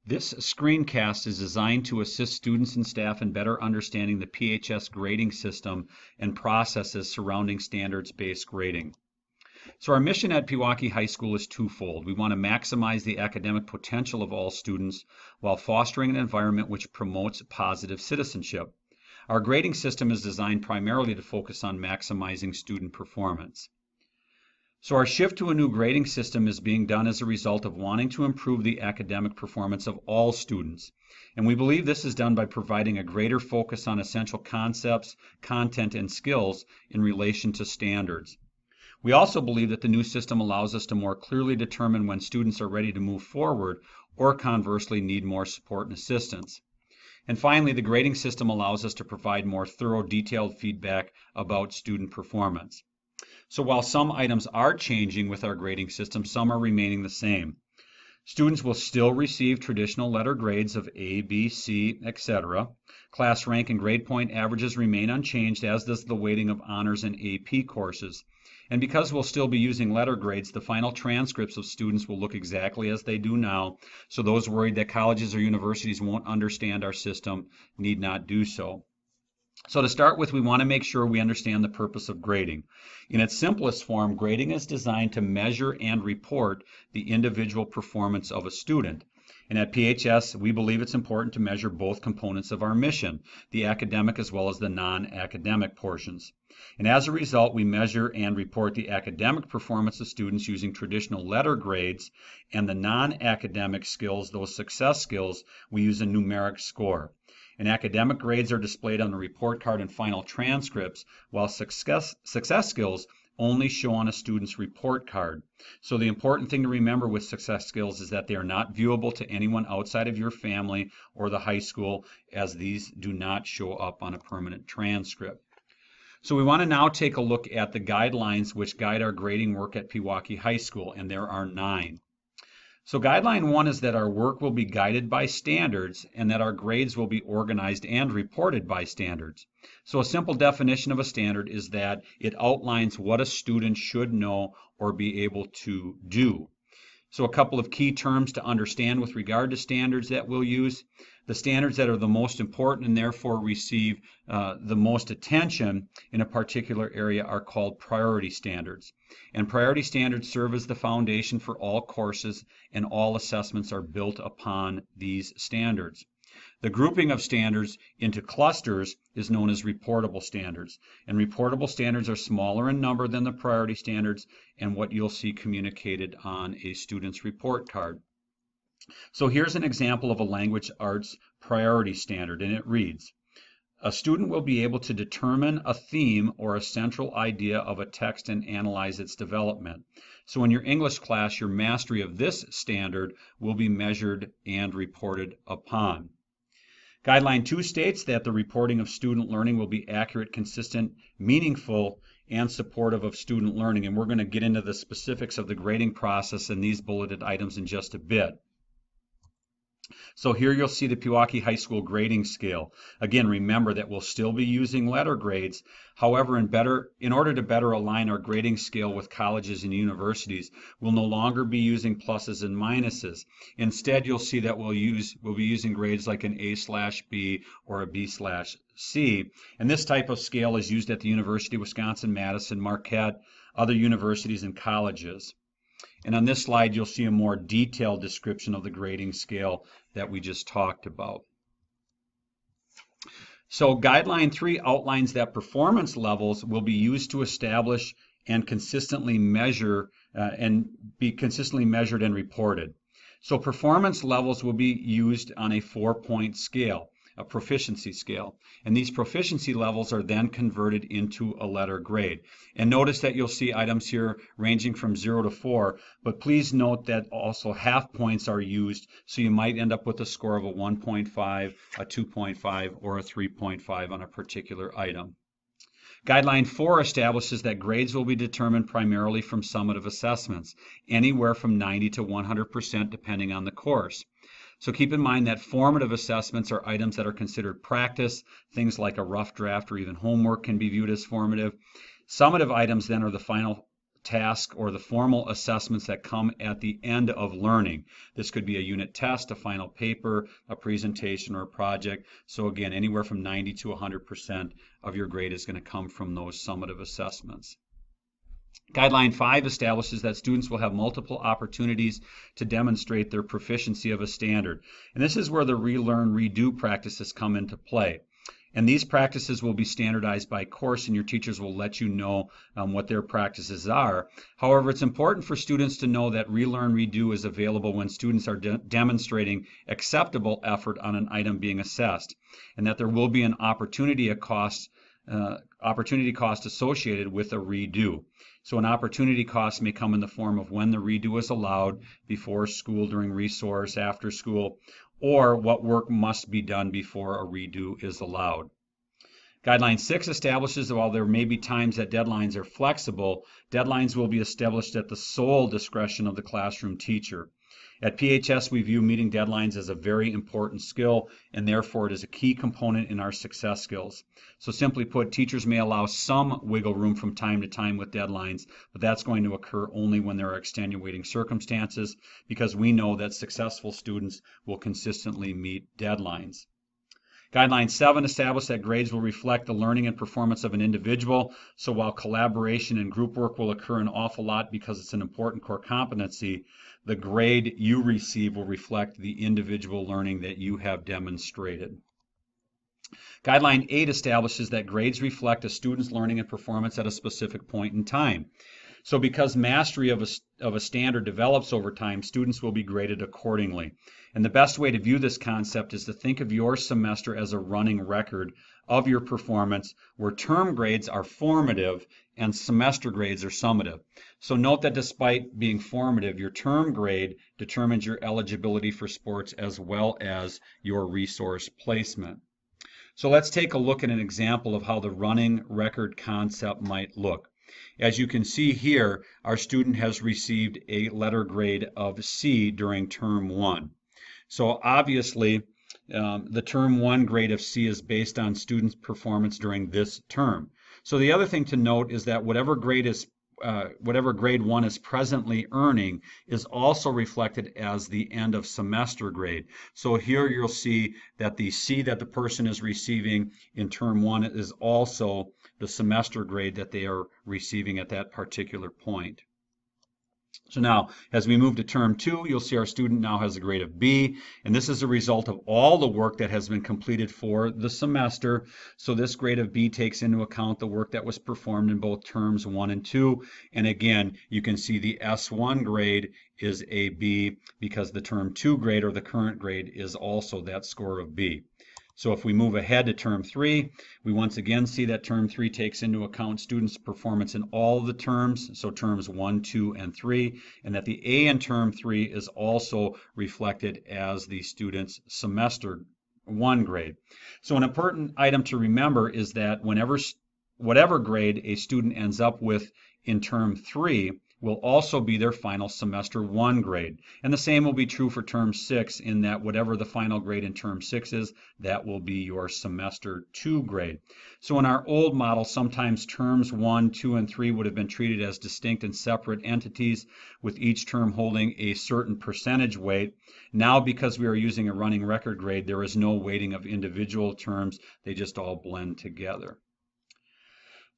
This screencast is designed to assist students and staff in better understanding the PHS grading system and processes surrounding standards-based grading. So our mission at Pewaukee High School is twofold. We want to maximize the academic potential of all students while fostering an environment which promotes positive citizenship. Our grading system is designed primarily to focus on maximizing student performance. So our shift to a new grading system is being done as a result of wanting to improve the academic performance of all students. And we believe this is done by providing a greater focus on essential concepts, content, and skills in relation to standards. We also believe that the new system allows us to more clearly determine when students are ready to move forward or conversely need more support and assistance. And finally, the grading system allows us to provide more thorough, detailed feedback about student performance. So while some items are changing with our grading system, some are remaining the same. Students will still receive traditional letter grades of A, B, C, etc. Class rank and grade point averages remain unchanged, as does the weighting of honors and AP courses. And because we'll still be using letter grades, the final transcripts of students will look exactly as they do now, so those worried that colleges or universities won't understand our system need not do so. So to start with, we want to make sure we understand the purpose of grading. In its simplest form, grading is designed to measure and report the individual performance of a student. And at PHS, we believe it's important to measure both components of our mission, the academic as well as the non-academic portions. And as a result, we measure and report the academic performance of students using traditional letter grades, and the non-academic skills, those success skills, we use a numeric score. And academic grades are displayed on the report card and final transcripts, while success skills only show on a student's report card. So the important thing to remember with success skills is that they are not viewable to anyone outside of your family or the high school, as these do not show up on a permanent transcript. So we want to now take a look at the guidelines which guide our grading work at Pewaukee High School, and there are 9. So guideline 1 is that our work will be guided by standards and that our grades will be organized and reported by standards. So a simple definition of a standard is that it outlines what a student should know or be able to do. So a couple of key terms to understand with regard to standards that we'll use. The standards that are the most important and therefore receive the most attention in a particular area are called priority standards. And priority standards serve as the foundation for all courses, and all assessments are built upon these standards. The grouping of standards into clusters is known as reportable standards. And reportable standards are smaller in number than the priority standards and what you'll see communicated on a student's report card. So here's an example of a language arts priority standard, and it reads, a student will be able to determine a theme or a central idea of a text and analyze its development. So in your English class, your mastery of this standard will be measured and reported upon. Guideline 2 states that the reporting of student learning will be accurate, consistent, meaningful, and supportive of student learning. And we're going to get into the specifics of the grading process and these bulleted items in just a bit. So here you'll see the Pewaukee High School grading scale. Again, remember that we'll still be using letter grades. However, in order to better align our grading scale with colleges and universities, we'll no longer be using pluses and minuses. Instead, you'll see that we'll be using grades like an A/B or a B/C. And this type of scale is used at the University of Wisconsin-Madison, Marquette, other universities and colleges. And on this slide, you'll see a more detailed description of the grading scale that we just talked about. So Guideline 3 outlines that performance levels will be used to establish and consistently measure and reported. So performance levels will be used on a 4-point scale, a proficiency scale. And these proficiency levels are then converted into a letter grade. And notice that you'll see items here ranging from 0 to 4, but please note that also half points are used, so you might end up with a score of a 1.5, a 2.5, or a 3.5 on a particular item. Guideline 4 establishes that grades will be determined primarily from summative assessments, anywhere from 90 to 100% depending on the course. So keep in mind that formative assessments are items that are considered practice. Things like a rough draft or even homework can be viewed as formative. Summative items then are the final task or the formal assessments that come at the end of learning. This could be a unit test, a final paper, a presentation, or a project. So again, anywhere from 90 to 100% of your grade is going to come from those summative assessments. Guideline 5 establishes that students will have multiple opportunities to demonstrate their proficiency of a standard. And this is where the relearn, redo practices come into play. And these practices will be standardized by course, and your teachers will let you know what their practices are. However, it's important for students to know that relearn, redo is available when students are demonstrating acceptable effort on an item being assessed, and that there will be an opportunity cost associated with a redo. So an opportunity cost may come in the form of when the redo is allowed, before school, during resource, after school, or what work must be done before a redo is allowed. Guideline 6 establishes that while there may be times that deadlines are flexible, deadlines will be established at the sole discretion of the classroom teacher. At PHS, we view meeting deadlines as a very important skill, and therefore it is a key component in our success skills. So simply put, teachers may allow some wiggle room from time to time with deadlines, but that's going to occur only when there are extenuating circumstances, because we know that successful students will consistently meet deadlines. Guideline 7 establishes that grades will reflect the learning and performance of an individual. So while collaboration and group work will occur an awful lot because it's an important core competency, the grade you receive will reflect the individual learning that you have demonstrated. Guideline 8 establishes that grades reflect a student's learning and performance at a specific point in time. So because mastery of a standard develops over time, students will be graded accordingly. And the best way to view this concept is to think of your semester as a running record of your performance, where term grades are formative and semester grades are summative. So note that despite being formative, your term grade determines your eligibility for sports as well as your resource placement. So let's take a look at an example of how the running record concept might look. As you can see here, our student has received a letter grade of C during term 1. So obviously, the term 1 grade of C is based on student's performance during this term. So the other thing to note is that whatever grade 1 is presently earning is also reflected as the end of semester grade. So here you'll see that the C that the person is receiving in term 1 is also the semester grade that they are receiving at that particular point. So now, as we move to term 2, you'll see our student now has a grade of B, and this is a result of all the work that has been completed for the semester. So this grade of B takes into account the work that was performed in both terms 1 and 2. And again, you can see the S1 grade is a B because the term 2 grade, or the current grade, is also that score of B. So if we move ahead to term 3, we once again see that term 3 takes into account students' performance in all of the terms, so terms 1, 2, and 3, and that the A in term 3 is also reflected as the student's semester 1 grade. So an important item to remember is that whatever grade a student ends up with in term 3 will also be their final semester 1 grade. And the same will be true for term 6, in that whatever the final grade in term 6 is, that will be your semester 2 grade. So in our old model, sometimes terms 1, 2, and 3 would have been treated as distinct and separate entities, with each term holding a certain percentage weight. Now, because we are using a running record grade, there is no weighting of individual terms. They just all blend together.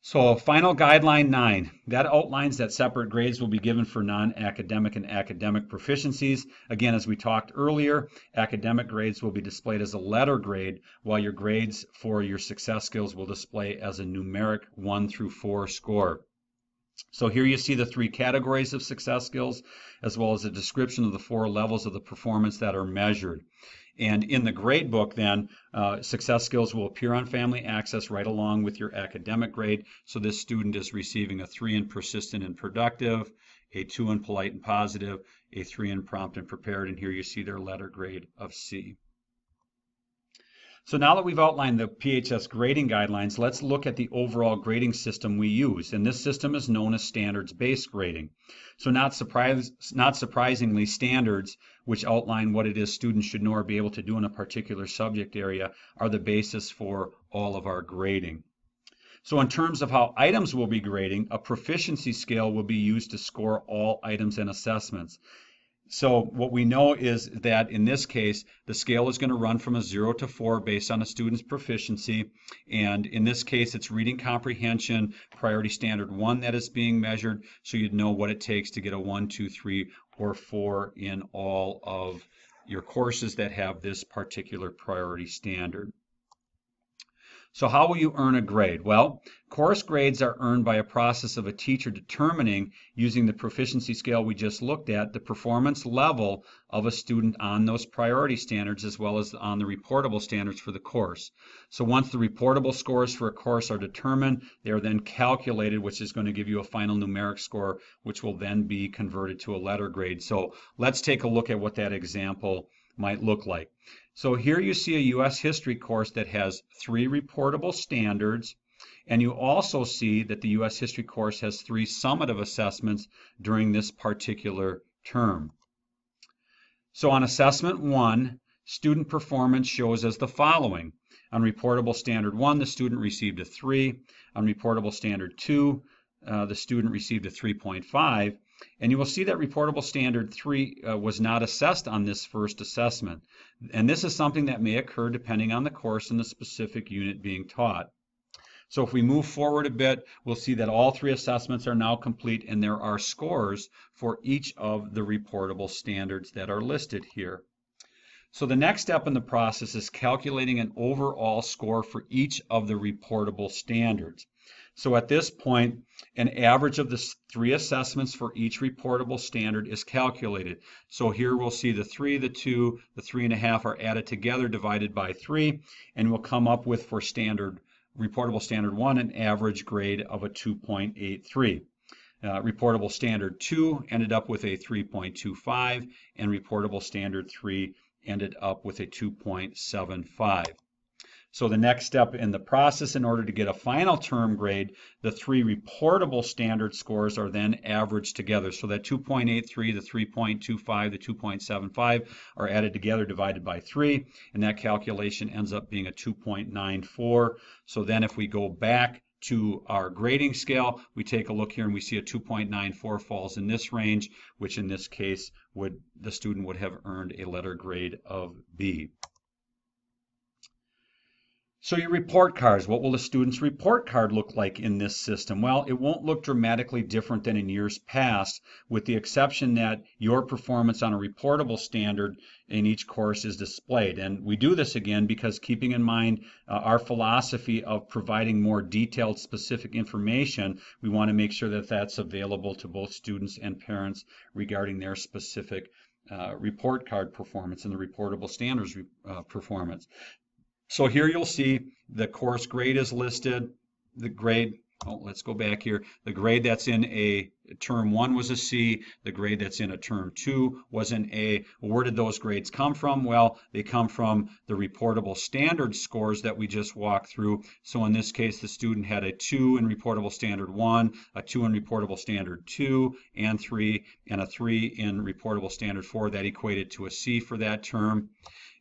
So final guideline 9, that outlines that separate grades will be given for non-academic and academic proficiencies. Again, as we talked earlier, academic grades will be displayed as a letter grade, while your grades for your success skills will display as a numeric 1 through 4 score. So here you see the 3 categories of success skills, as well as a description of the 4 levels of the performance that are measured. And in the grade book then, success skills will appear on Family Access right along with your academic grade. So this student is receiving a 3 in persistent and productive, a 2 in polite and positive, a 3 in prompt and prepared, and here you see their letter grade of C. So now that we've outlined the PHS grading guidelines, let's look at the overall grading system we use. And this system is known as standards-based grading. So not surprisingly, standards, which outline what it is students should know or be able to do in a particular subject area, are the basis for all of our grading. So in terms of how items will be grading, a proficiency scale will be used to score all items and assessments. So what we know is that in this case, the scale is going to run from a 0 to 4 based on a student's proficiency. And in this case, it's reading comprehension, priority standard 1 that is being measured. So you'd know what it takes to get a 1, 2, 3, or 4 in all of your courses that have this particular priority standard. So how will you earn a grade? Well, course grades are earned by a process of a teacher determining, using the proficiency scale we just looked at, the performance level of a student on those priority standards as well as on the reportable standards for the course. So once the reportable scores for a course are determined, they are then calculated, which is going to give you a final numeric score, which will then be converted to a letter grade. So let's take a look at what that example might look like. So here you see a U.S. history course that has 3 reportable standards, and you also see that the U.S. history course has 3 summative assessments during this particular term. So on assessment 1, student performance shows as the following. On reportable standard 1, the student received a 3. On reportable standard 2, the student received a 3.5. And you will see that reportable standard 3 was not assessed on this first assessment. And this is something that may occur depending on the course and the specific unit being taught. So if we move forward a bit, we'll see that all 3 assessments are now complete and there are scores for each of the reportable standards that are listed here. So the next step in the process is calculating an overall score for each of the reportable standards. So at this point, an average of the 3 assessments for each reportable standard is calculated. So here we'll see the 3, the 2, the 3.5 are added together, divided by 3, and we'll come up with, for reportable standard 1, an average grade of a 2.83. Reportable standard 2 ended up with a 3.25, and reportable standard 3 ended up with a 2.75. So the next step in the process, in order to get a final term grade, the 3 reportable standard scores are then averaged together. So that 2.83, the 3.25, the 2.75 are added together, divided by 3, and that calculation ends up being a 2.94. So then if we go back to our grading scale, we take a look here and we see a 2.94 falls in this range, which in this case the student would have earned a letter grade of B. So your report cards, what will the student's report card look like in this system? Well, it won't look dramatically different than in years past, with the exception that your performance on a reportable standard in each course is displayed. And we do this again because, keeping in mind our philosophy of providing more detailed, specific information, we want to make sure that that's available to both students and parents regarding their specific report card performance and the reportable standards performance. So here you'll see the course grade is listed, the grade, let's go back here, the grade that's in a term 1 was a C, the grade that's in a term 2 was an A. Where did those grades come from? Well, they come from the reportable standard scores that we just walked through. So in this case, the student had a 2 in reportable standard 1, a 2 in reportable standard 2 and 3, and a 3 in reportable standard 4. That equated to a C for that term.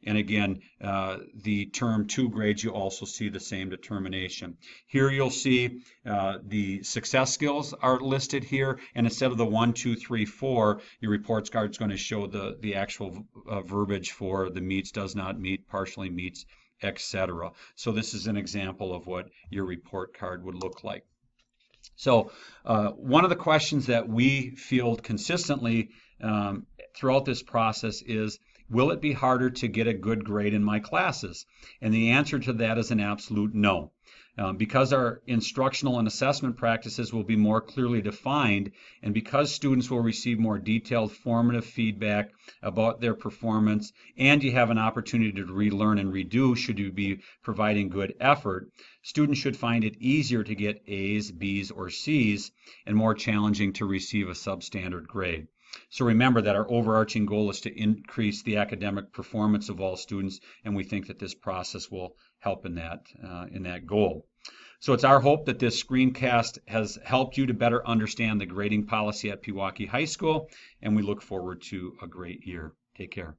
And again, the term 2 grades, you also see the same determination. Here you'll see the success skills are listed here, and instead of the 1, 2, 3, 4, your reports card is going to show the actual verbiage for the meets, does not meet, partially meets, etc. So this is an example of what your report card would look like. So one of the questions that we field consistently throughout this process is, will it be harder to get a good grade in my classes? And the answer to that is an absolute no. Because our instructional and assessment practices will be more clearly defined, and because students will receive more detailed formative feedback about their performance, and you have an opportunity to relearn and redo should you be providing good effort, students should find it easier to get A's, B's, or C's, and more challenging to receive a substandard grade. So remember that our overarching goal is to increase the academic performance of all students, and we think that this process will help in that goal. So it's our hope that this screencast has helped you to better understand the grading policy at Pewaukee High School, and we look forward to a great year. Take care.